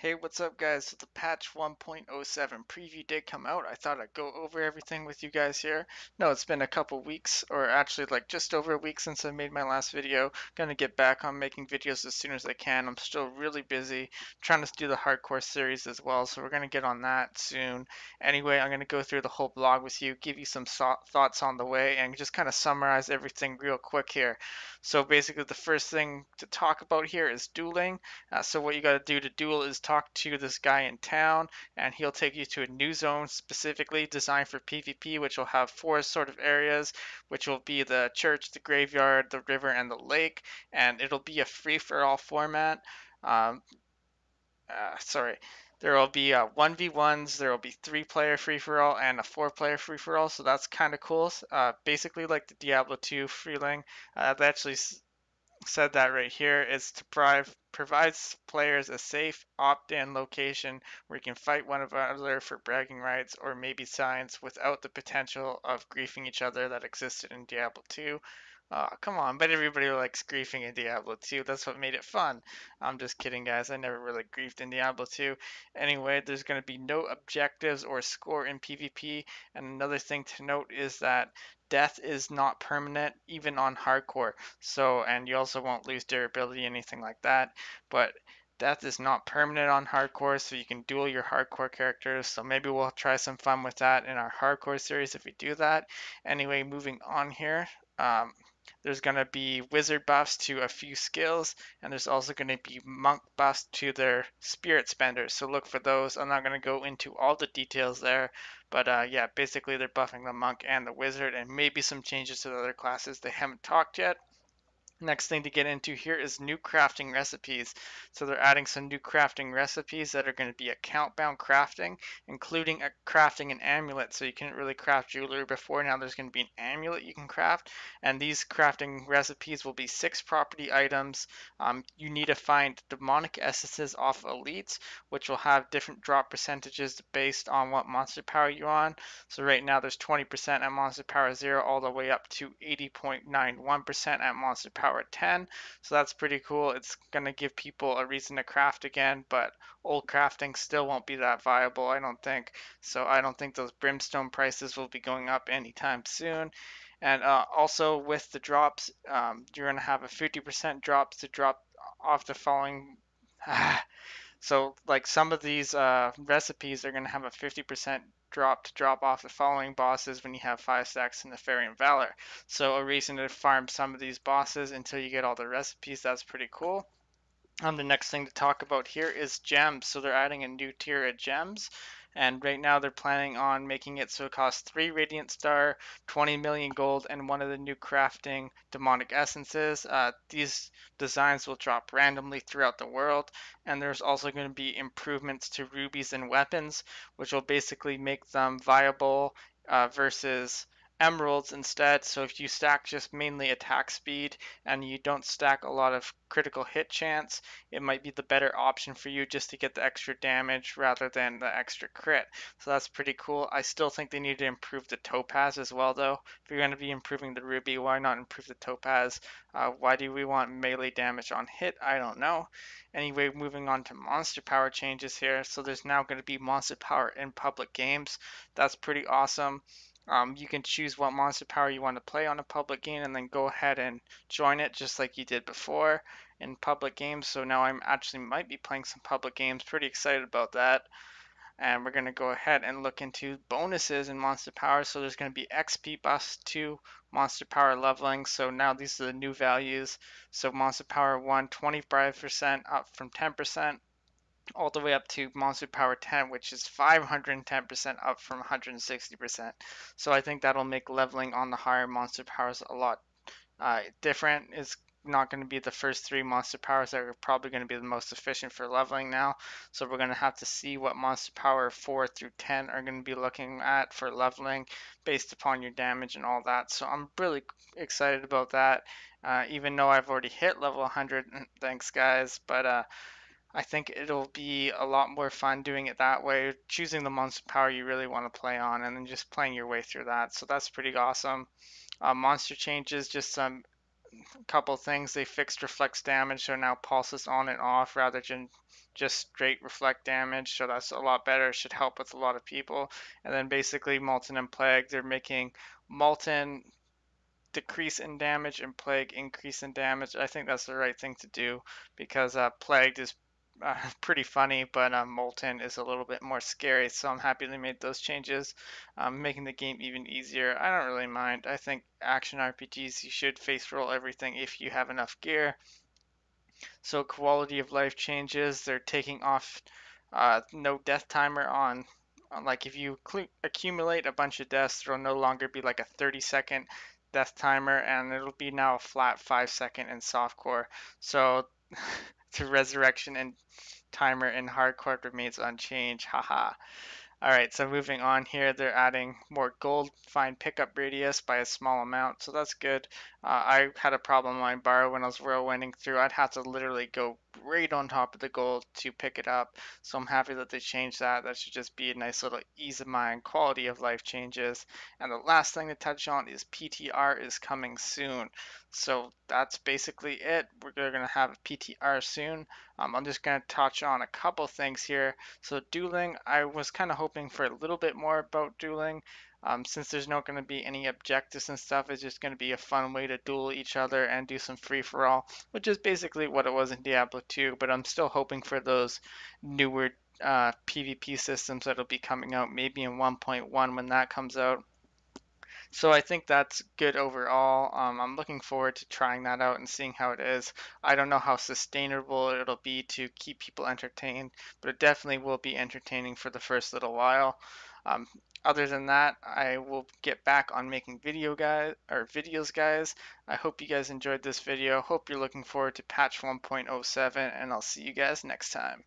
Hey, what's up, guys? So the patch 1.07 preview did come out. I thought I'd go over everything with you guys here. No, it's been a couple weeks, or actually like just over a week since I made my last video. Gonna get back on making videos as soon as I can. I'm still really busy trying to do the hardcore series as well, so we're gonna get on that soon. Anyway, I'm gonna go through the whole blog with you, give you some thoughts on the way, and just kind of summarize everything real quick here. So basically, the first thing to talk about here is dueling. So what you got to do to duel is talk to this guy in town, and he'll take you to a new zone specifically designed for PvP, which will have four sort of areas, which will be the church, the graveyard, the river, and the lake, and it'll be a free-for-all format. Um, Sorry. There will be 1v1s, there will be three-player free-for-all, and a four-player free-for-all, so that's kind of cool. Basically like the Diablo 2 Freeling. They actually said that right here is to provides players a safe opt-in location where you can fight one another for bragging rights or maybe signs without the potential of griefing each other that existed in Diablo 2. Come on, but everybody likes griefing in Diablo 2. That's what made it fun. I'm just kidding, guys. I never really griefed in Diablo 2. Anyway, there's going to be no objectives or score in PvP. And another thing to note is that death is not permanent, even on hardcore. So, and you also won't lose durability, anything like that. But death is not permanent on hardcore, so you can duel your hardcore characters. So maybe we'll try some fun with that in our hardcore series if we do that. Anyway, moving on here. Um, there's going to be wizard buffs to a few skills, and there's also going to be monk buffs to their spirit spenders. So look for those. I'm not going to go into all the details there, but yeah, basically they're buffing the monk and the wizard, and maybe some changes to the other classes they haven't talked yet. Next thing to get into here is new crafting recipes. So they're adding some new crafting recipes that are going to be account bound crafting, including crafting an amulet. So you couldn't really craft jewelry before. Now there's going to be an amulet you can craft. And these crafting recipes will be 6 property items. You need to find demonic essences off elites, which will have different drop percentages based on what monster power you're on. So right now there's 20% at monster power 0 all the way up to 80.91% at monster power 10. So that's pretty cool. It's going to give people a reason to craft again, but old crafting still won't be that viable, I don't think. So I don't think those brimstone prices will be going up anytime soon. And also with the drops, you're going to have a 50% drop to drop off the following. So like some of these recipes are going to have a 50% drop to drop off the following bosses when you have 5 stacks in Nefarian Valor. So a reason to farm some of these bosses until you get all the recipes, that's pretty cool. The next thing to talk about here is gems. So they're adding a new tier of gems. And right now they're planning on making it so it costs 3 Radiant Star, 20 million gold, and one of the new crafting demonic essences. These designs will drop randomly throughout the world. And there's also going to be improvements to rubies and weapons, which will basically make them viable versus emeralds instead. So if you stack just mainly attack speed and you don't stack a lot of critical hit chance, it might be the better option for you just to get the extra damage rather than the extra crit. So that's pretty cool. I still think they need to improve the topaz as well though. If you're going to be improving the ruby, why not improve the topaz? Why do we want melee damage on hit? I don't know. Anyway, moving on to monster power changes here. So there's now going to be monster power in public games. That's pretty awesome. You can choose what monster power you want to play on a public game and then go ahead and join it just like you did before in public games. So now I'm actually might be playing some public games. Pretty excited about that. And we're going to go ahead and look into bonuses in monster power. So there's going to be XP buffs to monster power leveling. So now these are the new values. So monster power 1, 25% up from 10%, all the way up to monster power 10, which is 510% up from 160%. So I think that'll make leveling on the higher monster powers a lot different. It's not going to be the first 3 monster powers that are probably going to be the most efficient for leveling now. So we're going to have to see what monster power 4 through 10 are going to be looking at for leveling based upon your damage and all that. So I'm really excited about that. Even though I've already hit level 100, thanks guys, but I think it'll be a lot more fun doing it that way, choosing the monster power you really want to play on and then just playing your way through that. So that's pretty awesome. Monster changes, just some a couple things. They fixed reflects damage, so now pulses on and off rather than just straight reflect damage. So that's a lot better. It should help with a lot of people. And then basically Molten and Plague, they're making Molten decrease in damage and Plague increase in damage. I think that's the right thing to do because Plagued is pretty funny, but Molten is a little bit more scary. So I'm happy they made those changes, making the game even easier. I don't really mind. I think action RPGs, you should face roll everything if you have enough gear. So quality of life changes. They're taking off no death timer on like if you accumulate a bunch of deaths, there'll no longer be like a 30-second death timer, and it'll be now a flat 5 second in softcore. So the resurrection and timer in hardcore remains unchanged. Haha. All right, so moving on here, they're adding more gold fine pickup radius by a small amount, so that's good. I had a problem on my bar when I was whirlwinding through. I'd have to literally go right on top of the gold to pick it up, so I'm happy that they changed that. That should just be a nice little ease of mind, quality of life changes. And the last thing to touch on is PTR is coming soon. So that's basically it. We're going to have a PTR soon. I'm just going to touch on a couple things here. So dueling, I was kind of hoping for a little bit more about dueling. Since there's not going to be any objectives and stuff, it's just going to be a fun way to duel each other and do some free-for-all, which is basically what it was in Diablo 2, but I'm still hoping for those newer PvP systems that'll be coming out maybe in 1.1 when that comes out. So I think that's good overall. I'm looking forward to trying that out and seeing how it is. I don't know how sustainable it'll be to keep people entertained, but it definitely will be entertaining for the first little while. Um, Other than that, I will get back on making videos, guys. I hope you guys enjoyed this video. Hope you're looking forward to patch 1.07, and I'll see you guys next time.